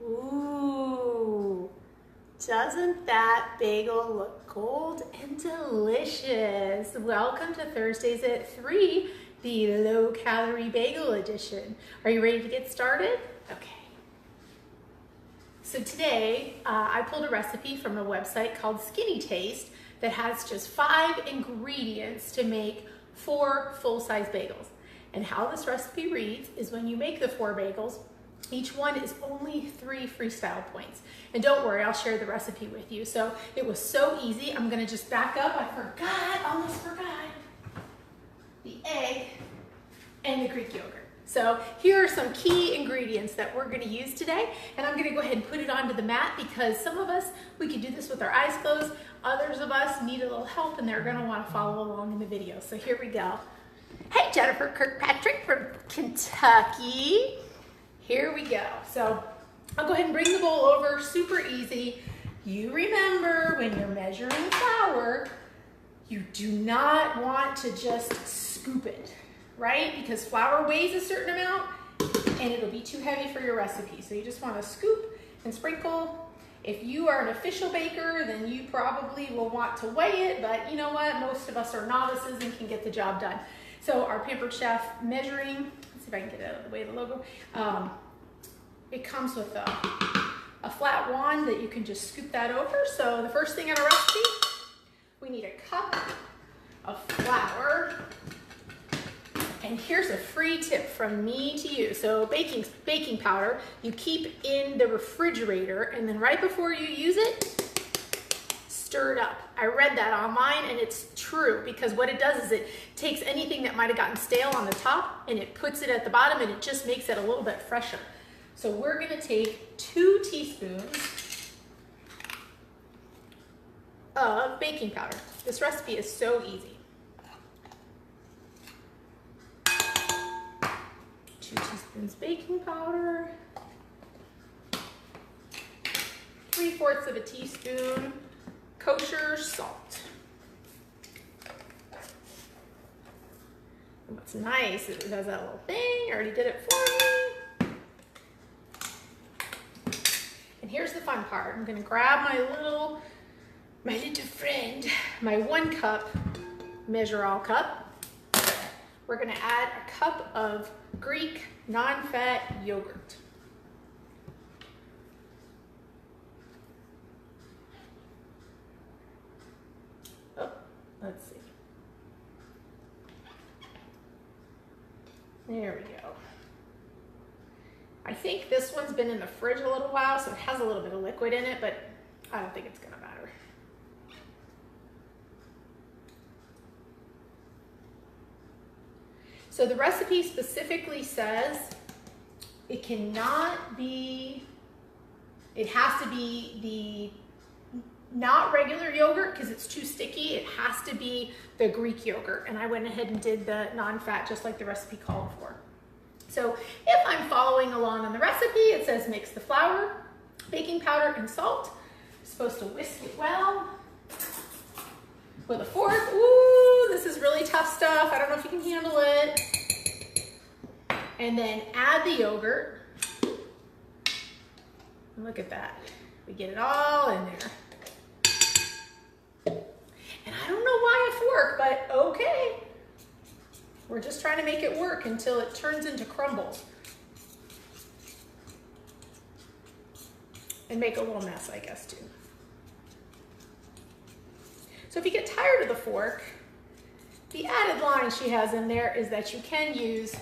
Ooh, doesn't that bagel look cold and delicious? Welcome to Thursdays at 3, the low-calorie bagel edition. Are you ready to get started? Okay. So today, I pulled a recipe from a website called Skinny Taste that has just 5 ingredients to make 4 full-size bagels. And how this recipe reads is when you make the 4 bagels, each one is only 3 freestyle points. And don't worry, I'll share the recipe with you. So it was so easy. I'm gonna just back up. Almost forgot the egg and the Greek yogurt. So here are some key ingredients that we're gonna use today. And I'm gonna go ahead and put it onto the mat because some of us, we can do this with our eyes closed. Others of us need a little help and they're gonna wanna follow along in the video. So here we go. Hey, Jennifer Kirkpatrick from Kentucky. Here we go. So I'll go ahead and bring the bowl over, super easy. You remember when you're measuring flour, you do not want to just scoop it, right? Because flour weighs a certain amount and it'll be too heavy for your recipe. So you just want to scoop and sprinkle. If you are an official baker, then you probably will want to weigh it, but you know what? Most of us are novices and can get the job done. So our Pampered Chef measuring, let's see if I can get it out of the way of the logo. It comes with a flat wand that you can just scoop that over. So the first thing in our recipe, we need a cup of flour. And here's a free tip from me to you. So baking powder, you keep in the refrigerator and then right before you use it, stir it up. I read that online and it's true because what it does is it takes anything that might have gotten stale on the top and it puts it at the bottom and it just makes it a little bit fresher. So we're gonna take 2 teaspoons of baking powder. This recipe is so easy. 2 teaspoons baking powder, 3/4 of a teaspoon kosher salt. And what's nice is it does that little thing. I already did it for me. And here's the fun part. I'm gonna grab my little friend, my 1 cup measure all cup. We're gonna add a cup of Greek non-fat yogurt. Oh, let's see. There we go. I think this one's been in the fridge a little while, so it has a little bit of liquid in it, but I don't think it's gonna matter. So the recipe specifically says it has to be the not regular yogurt because it's too sticky. It has to be the Greek yogurt. And I went ahead and did the non-fat just like the recipe called for. So if I'm following along on the recipe, it says mix the flour, baking powder, and salt. You're supposed to whisk it well with a fork. Ooh, this is really tough stuff. I don't know if you can handle it. And then add the yogurt. And look at that. We get it all in there. And I don't know why a fork, but okay. We're just trying to make it work until it turns into crumbles. And make a little mess, I guess, too. So if you get tired of the fork, the added line she has in there is that you can use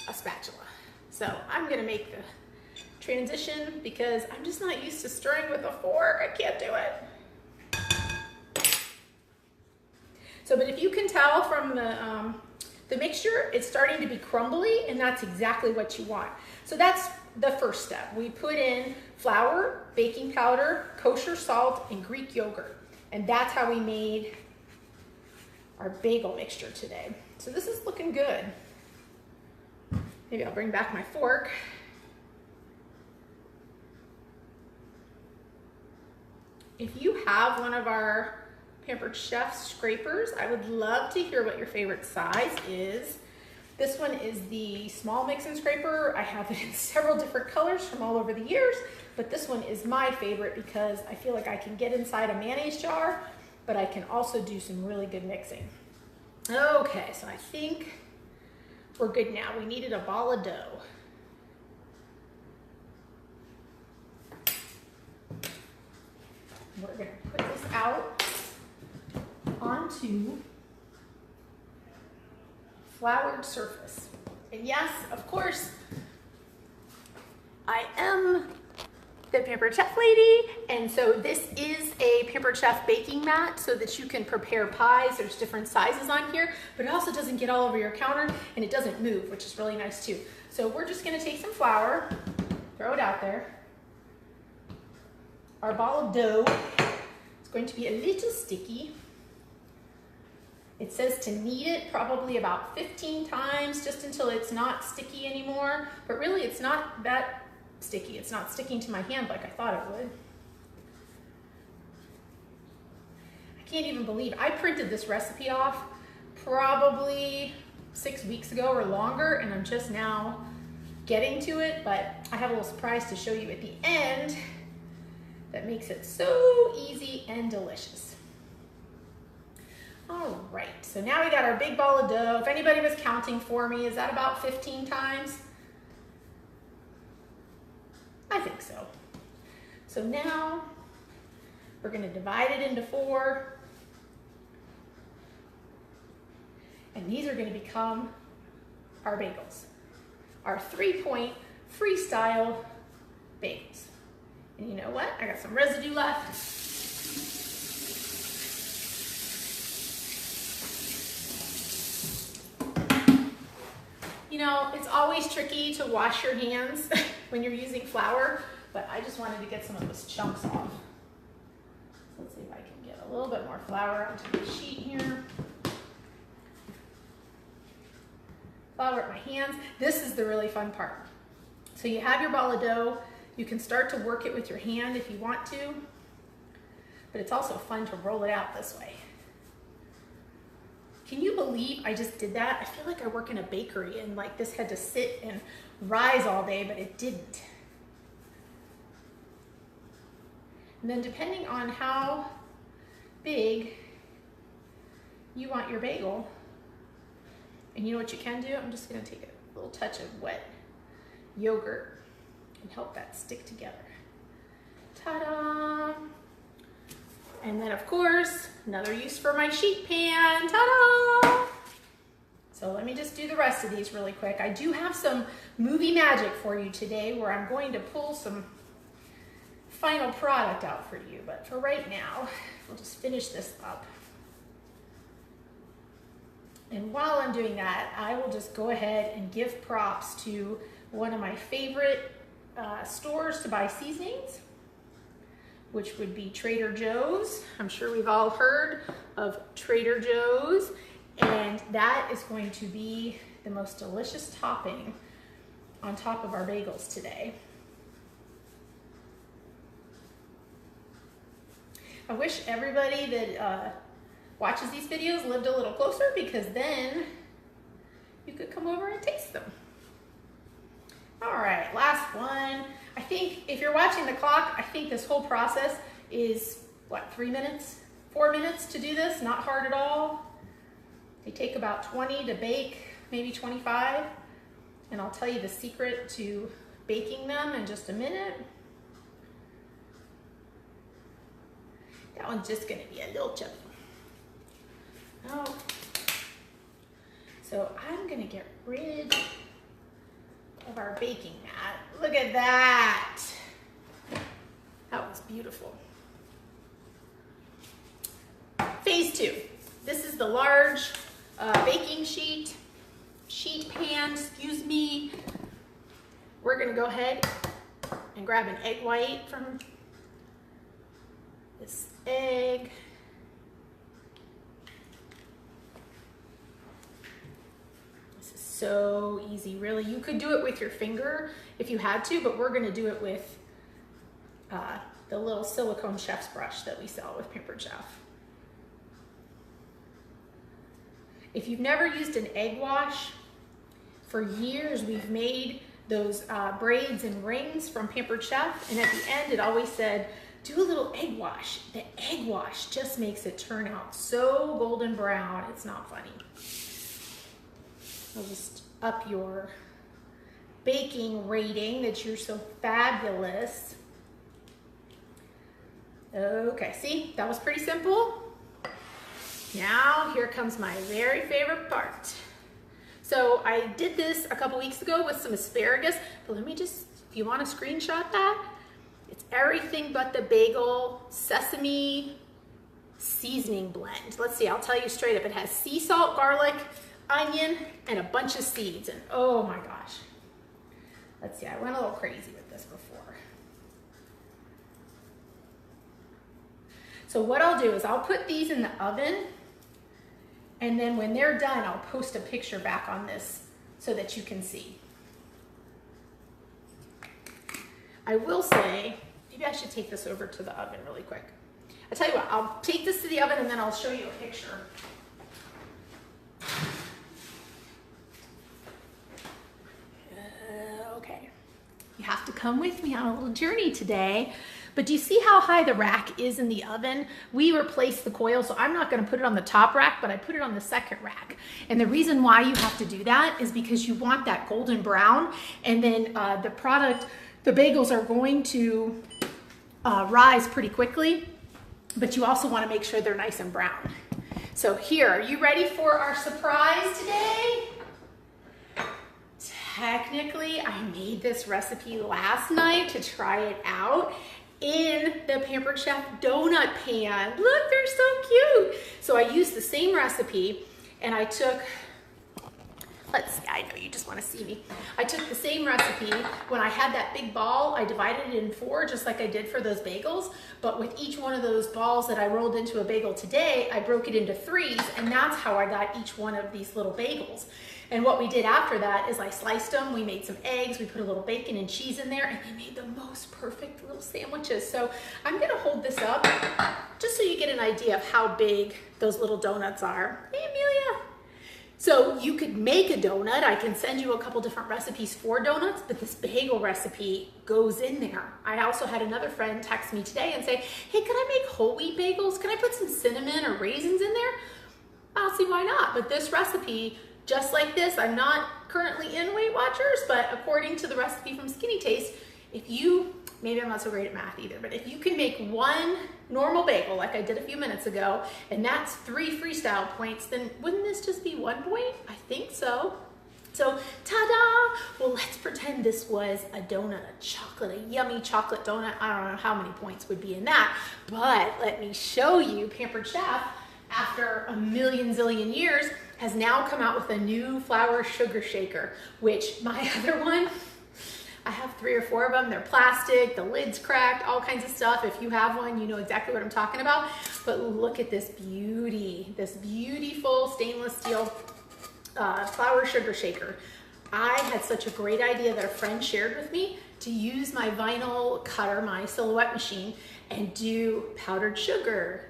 a spatula. So I'm gonna make the transition because I'm just not used to stirring with a fork. I can't do it. So, but if you can tell from the mixture, it's starting to be crumbly and that's exactly what you want. So that's the first step. We put in flour, baking powder, kosher salt, and Greek yogurt. And that's how we made our bagel mixture today. So this is looking good. Maybe I'll bring back my fork. If you have one of our Pampered Chef scrapers, I would love to hear what your favorite size is. This one is the small mix and scraper. I have it in several different colors from all over the years, but this one is my favorite because I feel like I can get inside a mayonnaise jar, but I can also do some really good mixing. Okay, so I think we're good now. We needed a ball of dough. We're gonna put this out onto floured surface. And yes, of course, I am the Pampered Chef lady, and so this is a Pampered Chef baking mat so that you can prepare pies. There's different sizes on here, but it also doesn't get all over your counter and it doesn't move, which is really nice too. So we're just gonna take some flour, throw it out there. Our ball of dough is going to be a little sticky. It says to knead it probably about 15 times just until it's not sticky anymore, but really it's not that sticky. It's not sticking to my hand like I thought it would. I can't even believe I printed this recipe off probably 6 weeks ago or longer, and I'm just now getting to it, but I have a little surprise to show you at the end that makes it so easy and delicious. All right, so now we got our big ball of dough. If anybody was counting for me, is that about 15 times? I think so. So now we're gonna divide it into 4. And these are gonna become our bagels, our 3-point freestyle bagels. And you know what? I got some residue left. You know, it's always tricky to wash your hands when you're using flour, but I just wanted to get some of those chunks off. So let's see if I can get a little bit more flour onto the sheet here. Flour at my hands. This is the really fun part. So you have your ball of dough. You can start to work it with your hand if you want to, but it's also fun to roll it out this way. Can you believe I just did that? I feel like I work in a bakery and like this had to sit and rise all day, but it didn't. And then depending on how big you want your bagel, and you know what you can do? I'm just gonna take a little touch of wet yogurt and help that stick together. Ta-da! And then of course, another use for my sheet pan, ta-da! So let me just do the rest of these really quick. I do have some movie magic for you today where I'm going to pull some final product out for you, but for right now, we'll just finish this up. And while I'm doing that, I will just go ahead and give props to one of my favorite stores to buy seasonings, which would be Trader Joe's. I'm sure we've all heard of Trader Joe's, and that is going to be the most delicious topping on top of our bagels today. I wish everybody that watches these videos lived a little closer, because then you could come over and taste them. All right, last one. I think if you're watching the clock, I think this whole process is, what, 3 minutes? 4 minutes to do this, not hard at all. They take about 20 to bake, maybe 25. And I'll tell you the secret to baking them in just a minute. That one's just gonna be a little chubby. Oh. So I'm gonna get rid of our baking mat. Look at that. That was beautiful. Phase 2. This is the large baking sheet pan, excuse me. We're gonna go ahead and grab an egg white from this egg. So easy, really. You could do it with your finger if you had to, but we're gonna do it with the little silicone chef's brush that we sell with Pampered Chef. If you've never used an egg wash, For years, we've made those braids and rings from Pampered Chef, and at the end, it always said, do a little egg wash. The egg wash just makes it turn out so golden brown, it's not funny. I'll just up your baking rating that you're so fabulous. Okay, see, that was pretty simple. Now, here comes my very favorite part. So I did this a couple weeks ago with some asparagus, but let me just, if you want to screenshot that, it's everything but the bagel sesame seasoning blend. Let's see, I'll tell you straight up, it has sea salt, garlic, onion, and a bunch of seeds, and oh my gosh. Let's see, I went a little crazy with this before. So what I'll do is I'll put these in the oven, and then when they're done, I'll post a picture back on this so that you can see. I will say, maybe I should take this over to the oven really quick. I'll tell you what, I'll take this to the oven and then I'll show you a picture. Okay, you have to come with me on a little journey today. But do you see how high the rack is in the oven? We replaced the coil, so I'm not gonna put it on the top rack, but I put it on the second rack. And the reason why you have to do that is because you want that golden brown, and then the bagels are going to rise pretty quickly, but you also wanna make sure they're nice and brown. So here, are you ready for our surprise today? Technically, I made this recipe last night to try it out in the Pampered Chef donut pan. Look, they're so cute. So I used the same recipe and I took, let's see, I know you just want to see me. I took the same recipe. When I had that big ball, I divided it in 4, just like I did for those bagels. But with each one of those balls that I rolled into a bagel today, I broke it into 3s, and that's how I got each one of these little bagels. And what we did after that is I sliced them, we made some eggs, we put a little bacon and cheese in there, and they made the most perfect little sandwiches. So I'm gonna hold this up just so you get an idea of how big those little donuts are. Hey, Amelia. So you could make a donut. I can send you a couple different recipes for donuts, but this bagel recipe goes in there. I also had another friend text me today and say, hey, can I make whole wheat bagels? Can I put some cinnamon or raisins in there? I'll see why not. But this recipe, just like this, I'm not currently in Weight Watchers, but according to the recipe from Skinny Taste, if you, maybe I'm not so great at math either, but if you can make 1 normal bagel like I did a few minutes ago, and that's 3 freestyle points, then wouldn't this just be 1 point? I think so. So, ta-da! Well, let's pretend this was a donut, a yummy chocolate donut. I don't know how many points would be in that, but let me show you. Pampered Chef, after a million zillion years, has now come out with a new flour sugar shaker, which my other one, I have 3 or 4 of them. They're plastic, the lid's cracked, all kinds of stuff. If you have one, you know exactly what I'm talking about. But look at this beauty, this beautiful stainless steel flour sugar shaker. I had such a great idea that a friend shared with me to use my vinyl cutter, my silhouette machine, and do powdered sugar,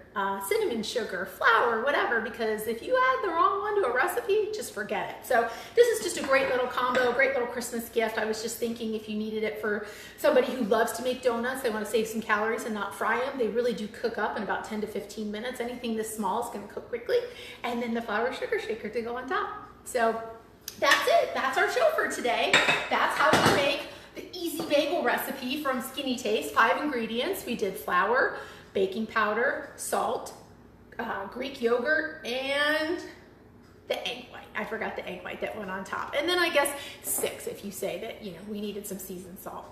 cinnamon sugar, flour, whatever, because if you add the wrong one to a recipe, just forget it. So this is just a great little combo, great little Christmas gift. I was just thinking if you needed it for somebody who loves to make donuts, they want to save some calories and not fry them. They really do cook up in about 10 to 15 minutes. Anything this small is going to cook quickly. And then the flour sugar shaker to go on top. So that's it. That's our show for today. That's how to make the easy bagel recipe from Skinny Taste. 5 ingredients. We did flour, baking powder, salt, Greek yogurt, and the egg white. I forgot the egg white that went on top. And then I guess 6 if you say that, you know, we needed some seasoned salt.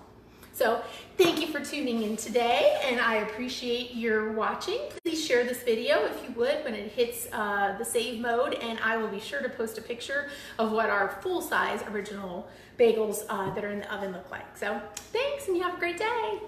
So thank you for tuning in today, and I appreciate your watching. Please share this video if you would when it hits the save mode, and I will be sure to post a picture of what our full-size original bagels that are in the oven look like. So thanks, and you have a great day.